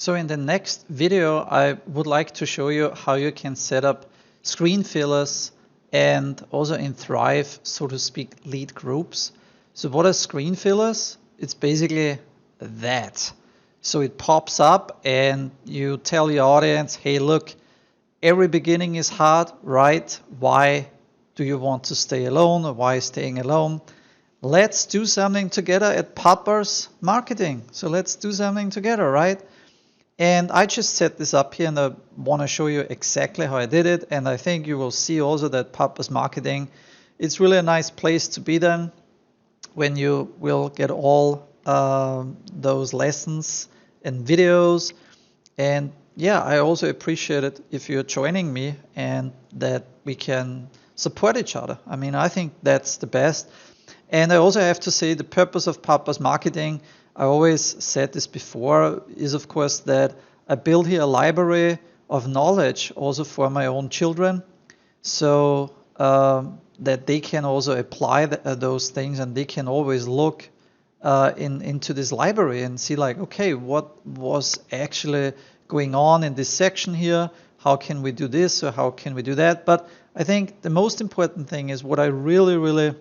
So in the next video, I would like to show you how you can set up screen fillers and also in Thrive, so to speak, lead groups. So what are screen fillers? It's basically that. So it pops up and you tell your audience, hey, look, every beginning is hard, right? Why do you want to stay alone or why staying alone? Let's do something together at Papa's Marketing. So let's do something together, right? And I just set this up here and I want to show you exactly how I did it. And I think you will see also that Papa's Marketing, it's really a nice place to be then when you will get all those lessons and videos. And yeah, I also appreciate it if you're joining me and that we can support each other. I mean, I think that's the best. And I also have to say the purpose of Papa's Marketing, I always said this before, is of course that I build here a library of knowledge also for my own children, so that they can also apply those things and they can always look into this library and see like, okay, what was actually going on in this section here? How can we do this or how can we do that? But I think the most important thing is what I really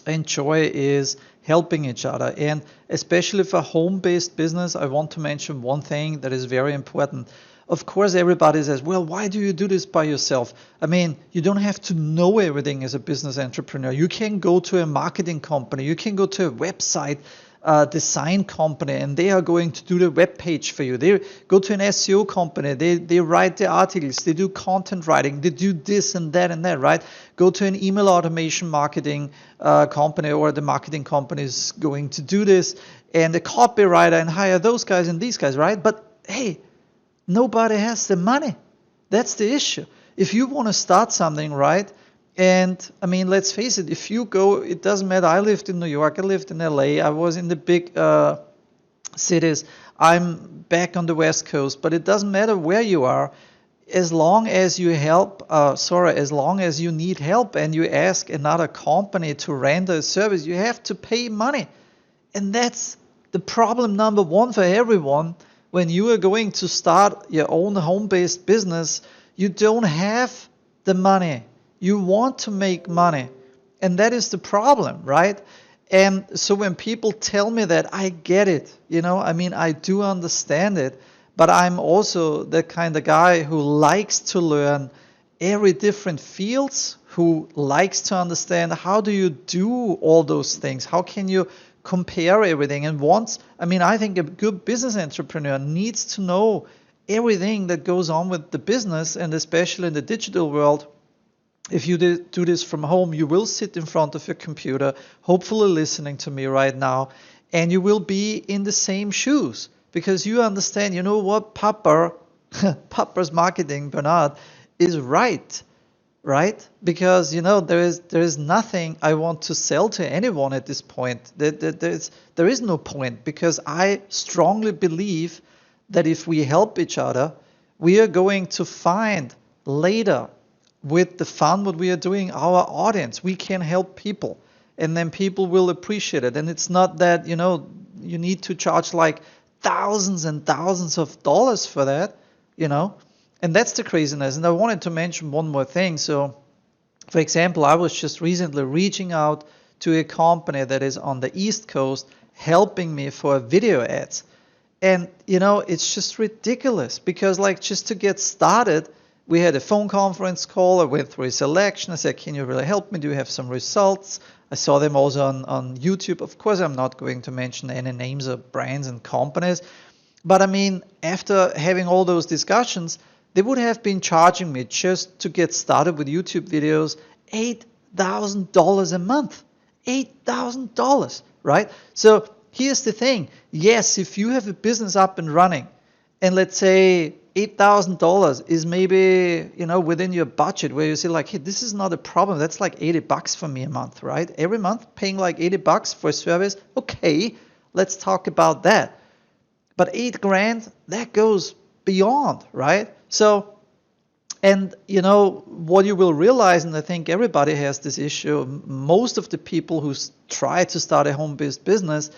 enjoy is helping each other, and especially for home-based business, I want to mention one thing that is very important. Of course, everybody says, well, why do you do this by yourself? I mean, you don't have to know everything as a business entrepreneur. You can go to a marketing company, you can go to a website design company and they are going to do the web page for you. They go to an SEO company, they write the articles, they do content writing, they do this and that, right? Go to an email automation marketing company, or the marketing company is going to do this, and the copywriter, and hire those guys and these guys, right? But hey, nobody has the money. That's the issue. If you want to start something, right? And I mean, let's face it, if you go, it doesn't matter. I lived in New York, I lived in LA, I was in the big cities, I'm back on the West Coast, but it doesn't matter where you are, as long as you as long as you need help and you ask another company to render a service, you have to pay money. And that's the problem number one for everyone. When you are going to start your own home-based business, you don't have the money. You want to make money, and that is the problem, right? And so when people tell me that, I get it, I mean, I do understand it, but I'm also the kind of guy who likes to learn every different fields, who likes to understand how do you do all those things, how can you compare everything. And I think a good business entrepreneur needs to know everything that goes on with the business, and especially in the digital world. If you do this from home, you will sit in front of your computer, hopefully listening to me right now, and you will be in the same shoes because you understand, you know what, Papa's Marketing, Bernard, is right? Because, there is nothing I want to sell to anyone at this point. There is no point, because I strongly believe that if we help each other, we are going to find later, with the fun what we are doing, our audience. We can help people, and then people will appreciate it. And it's not that you need to charge like thousands and thousands of dollars for that, and that's the craziness. And I wanted to mention one more thing. So for example, I was just recently reaching out to a company that is on the East Coast helping me for video ads, and it's just ridiculous, because like, just to get started, we had a phone conference call. I went through a selection. I said, can you really help me? Do you have some results? I saw them also on YouTube. Of course, I'm not going to mention any names of brands and companies. But I mean, after having all those discussions, they would have been charging me just to get started with YouTube videos $8,000 a month. $8,000, right? So here's the thing. Yes, if you have a business up and running, and let's say $8,000 is maybe, within your budget, where you say like, hey, this is not a problem. That's like $80 for me a month, right? Every month paying like $80 for a service. Okay, let's talk about that. But $8,000, that goes beyond, right? So, and what you will realize, and I think everybody has this issue, most of the people who try to start a home-based business,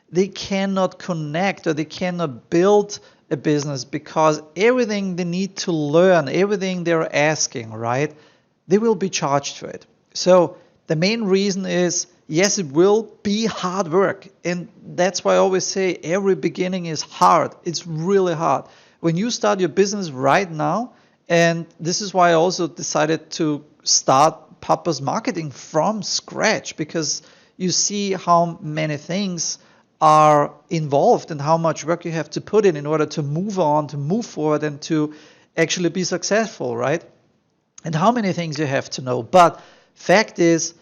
they cannot connect, or they cannot build a business because everything they need to learn, everything they're asking, right, they will be charged for it. So the main reason is, yes, it will be hard work. And that's why I always say every beginning is hard. It's really hard. When you start your business right now, and this is why I also decided to start Papa's Marketing from scratch, because you see how many things are involved and how much work you have to put in order to move on, to move forward, and to actually be successful, right? And how many things you have to know. But fact is,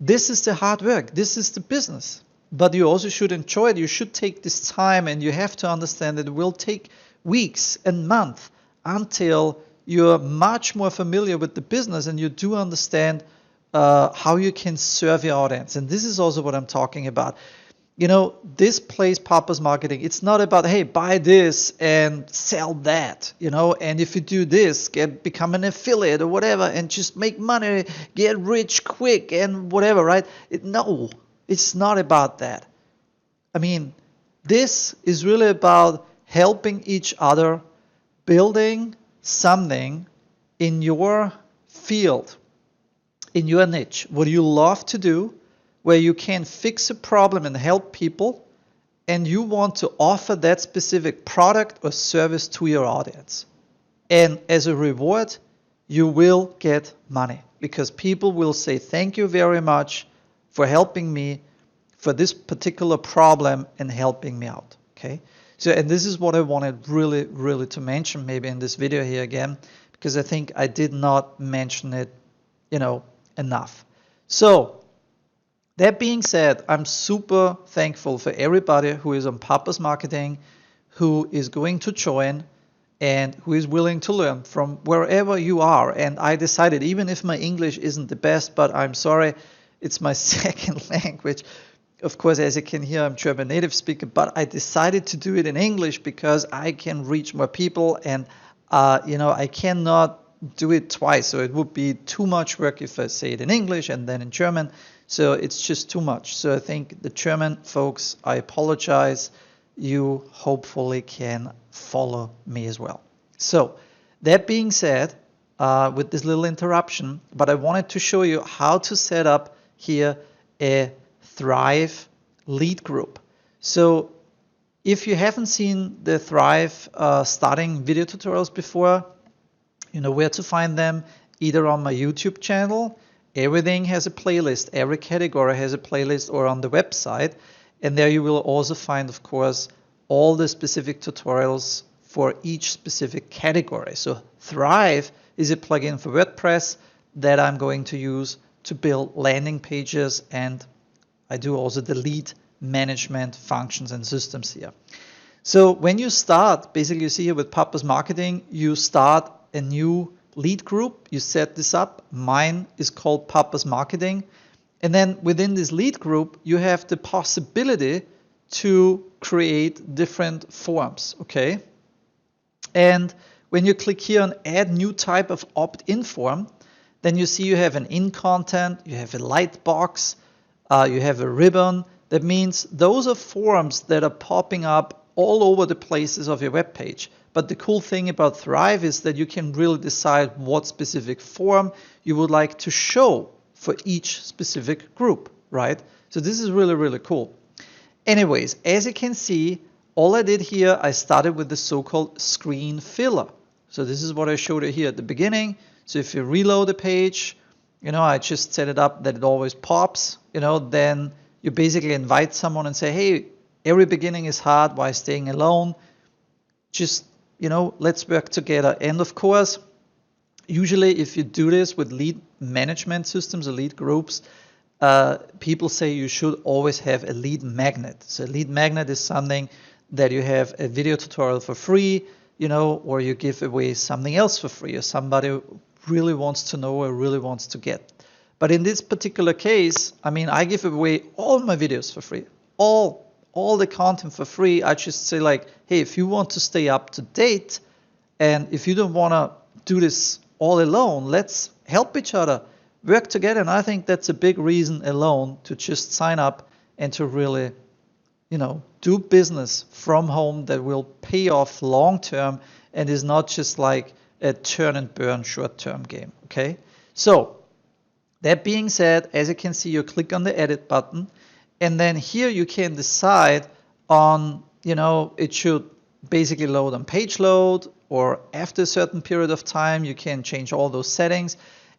this is the hard work. This is the business. But you also should enjoy it. You should take this time, and you have to understand that it will take weeks and months until you're much more familiar with the business and you do understand how you can serve your audience. And this is also what I'm talking about. You know, this place, Papa's Marketing, it's not about, hey, buy this and sell that, you know, and if you do this, become an affiliate or whatever and just make money, get rich quick and whatever, right? No, it's not about that. I mean, this is really about helping each other, building something in your field, in your niche, what you love to do, where you can fix a problem and help people, and you want to offer that specific product or service to your audience. And as a reward, you will get money, because people will say, thank you very much for helping me for this particular problem and helping me out. Okay. So, and this is what I wanted really to mention maybe in this video here again, because I think I did not mention it, you know, enough. So, that being said, I'm super thankful for everybody who is on Papa's Marketing, who is going to join, and who is willing to learn from wherever you are. And I decided, even if my English isn't the best, but I'm sorry, it's my second language. Of course, as you can hear, I'm German native speaker, but I decided to do it in English because I can reach more people, and you know, I cannot do it twice. So it would be too much work if I say it in English and then in German. So it's just too much. So I think the German folks, I apologize. You hopefully can follow me as well. So that being said, with this little interruption, but I wanted to show you how to set up here a Thrive lead group. So if you haven't seen the Thrive starting video tutorials before, you know where to find them, either on my YouTube channel. Everything has a playlist. Every category has a playlist, or on the website. And there you will also find, of course, all the specific tutorials for each specific category. So Thrive is a plugin for WordPress that I'm going to use to build landing pages, and I do also the lead management functions and systems here. So when you start, basically you see here with Papa's Marketing, you start a new lead group. You set this up. Mine is called Papa's Marketing. And then within this lead group, you have the possibility to create different forms, okay? And when you click here on add new type of opt-in form, then you see you have an in content, you have a light box, you have a ribbon. That means those are forms that are popping up all over the places of your web page. But the cool thing about Thrive is that you can really decide what specific form you would like to show for each specific group, right? So this is really cool. Anyways, as you can see, all I did here, I started with the so-called screen filler. So this is what I showed you here at the beginning. So if you reload the page, you know, I just set it up that it always pops, you know, then you basically invite someone and say, hey, every beginning is hard, why staying alone? Just, you know, let's work together. And of course, usually if you do this with lead management systems or lead groups, people say you should always have a lead magnet. So a lead magnet is something that you have a video tutorial for free, you know, or you give away something else for free, or somebody really wants to know or really wants to get. But in this particular case, I mean, I give away all my videos for free, all the content for free. I just say like, hey, if you want to stay up to date, and if you don't want to do this all alone, let's help each other, work together. And I think that's a big reason alone to just sign up and to really do business from home that will pay off long term and is not just like a turn and burn short term game. Okay, so that being said, as you can see, you click on the edit button, and then here you can decide on, it should basically load on page load, or after a certain period of time, you can change all those settings.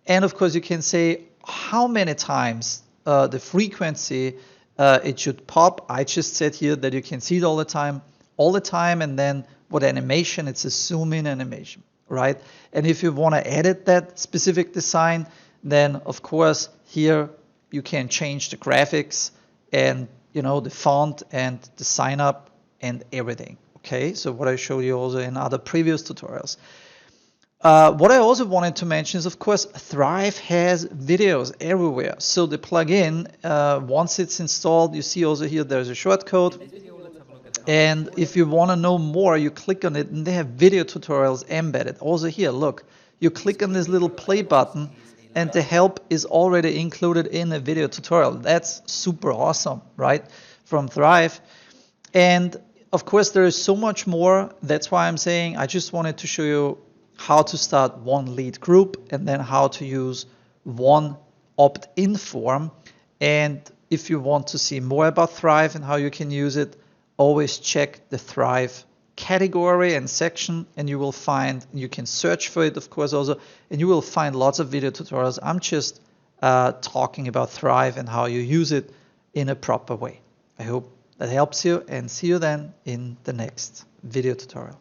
And of course, you can say how many times the frequency it should pop. I just said here that you can see it all the time, and then what animation, it's a zoom in animation, right? And if you want to edit that specific design, then of course here you can change the graphics and the font and the sign up and everything. Okay, so what I showed you also in other previous tutorials. What I also wanted to mention is, of course, Thrive has videos everywhere. So the plugin, once it's installed, you see also here there's a shortcode. And if you want to know more, you click on it and they have video tutorials embedded. Also here, look, you click on this little play button and the help is already included in a video tutorial. That's super awesome, right? From Thrive. And of course, there is so much more. That's why I'm saying I just wanted to show you how to start one lead group and then how to use one opt-in form. And if you want to see more about Thrive and how you can use it, always check the Thrive category and section, and you can search for it, of course, also, and you will find lots of video tutorials. I'm just talking about Thrive and how you use it in a proper way. I hope that helps you, and see you then in the next video tutorial.